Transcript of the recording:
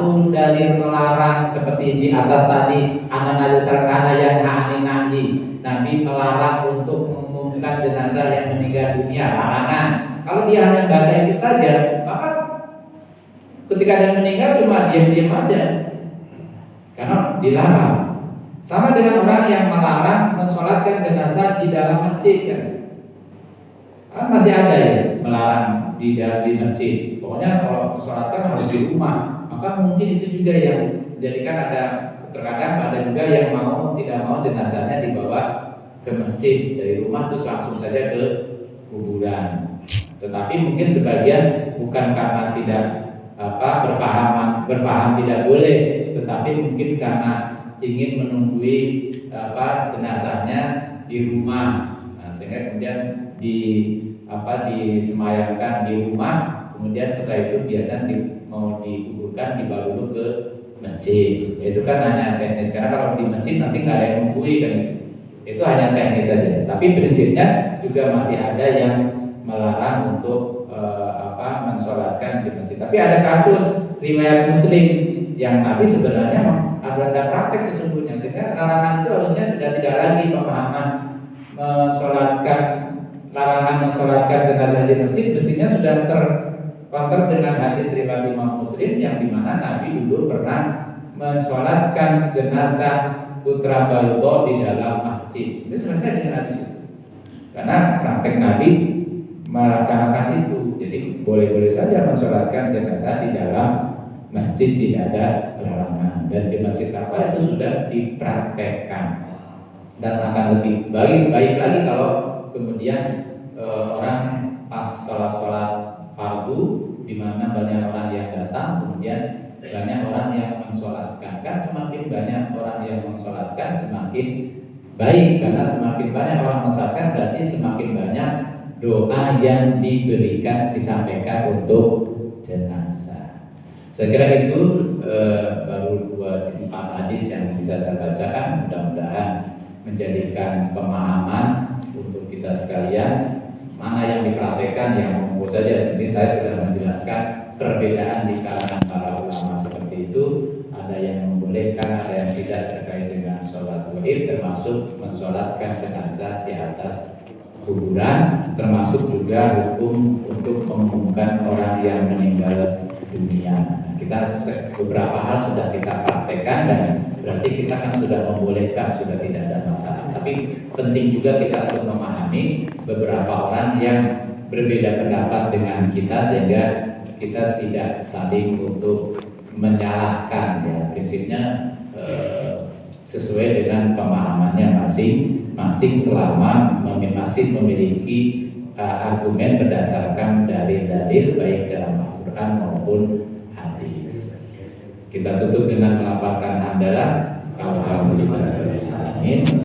satu dalil melarang seperti di atas tadi, anak serkana yang nahi. Nabi melarang untuk mengumumkan jenazah yang meninggal dunia, larangan. Kalau dia hanya baca itu saja, maka ketika dia meninggal cuma diam-diam aja, karena dilarang. Sama dengan orang yang melarang mensolatkan jenazah di dalam masjid kan? Masih ada ya melarang di masjid. Pokoknya kalau mensolatkan harus di rumah. Maka mungkin itu juga yang menjadikan ada, terkadang ada juga yang tidak mau jenazahnya dibawa ke masjid dari rumah terus langsung saja ke kuburan. Tetapi mungkin sebagian bukan karena tidak berpaham tidak boleh, tetapi mungkin karena ingin menunggui jenazahnya di rumah, sehingga kemudian disemayamkan di rumah, kemudian setelah itu biarkan mau dikuburkan dibawa dulu ke masjid. Itu kan hanya teknis, karena kalau di masjid nanti nggak ada yang menunggui kan, itu hanya teknis saja. Tapi prinsipnya juga masih ada yang melarang untuk mensolatkan di masjid. Tapi ada kasus riwayat Muslim yang Nabi sebenarnya ada praktek sesungguhnya, sehingga larangan itu harusnya sudah tidak lagi pemahaman larangan mensolatkan jenazah di masjid, mestinya sudah terkonter dengan hadis riwayat Imam Muslim yang dimana Nabi dulu pernah mensolatkan jenazah putra Balbo di dalam masjid. Itu selesai dengan hadis itu, karena praktek Nabi melaksanakan itu. Jadi boleh-boleh saja mensolatkan jenazah di dalam masjid, tidak ada larangan. Dan di masjid apa itu sudah dipraktekkan. Dan akan lebih baik lagi kalau kemudian orang pas sholat fardu di mana banyak orang yang datang, kemudian banyak orang yang mensolatkan. Kan semakin banyak orang yang mensolatkan semakin baik, karena semakin banyak orang mensolatkan berarti semakin banyak doa yang disampaikan untuk jenazah. Saya kira itu baru 2-4 hadis yang bisa saya bacakan. Mudah-mudahan menjadikan pemahaman untuk kita sekalian mana yang dipraktekkan, yang monggo saja. Ini saya sudah menjelaskan perbedaan di kalangan para ulama seperti itu. Ada yang membolehkan, ada yang tidak terkait dengan sholat gaib, termasuk mensolatkan jenazah di atas kuburan, termasuk juga hukum untuk mengumumkan orang yang meninggal dunia. Kita beberapa hal sudah kita praktekkan dan berarti kita kan sudah membolehkan, sudah tidak ada masalah. Tapi penting juga kita untuk memahami beberapa orang yang berbeda pendapat dengan kita, sehingga kita tidak saling untuk menyalahkan ya. Prinsipnya sesuai dengan pemahamannya masing-masing, selama masing memiliki argumen berdasarkan dalil-dalil baik dalam Al-Quran maupun hadis. Kita tutup dengan melafalkan hamdalah. Alhamdulillah. Amin.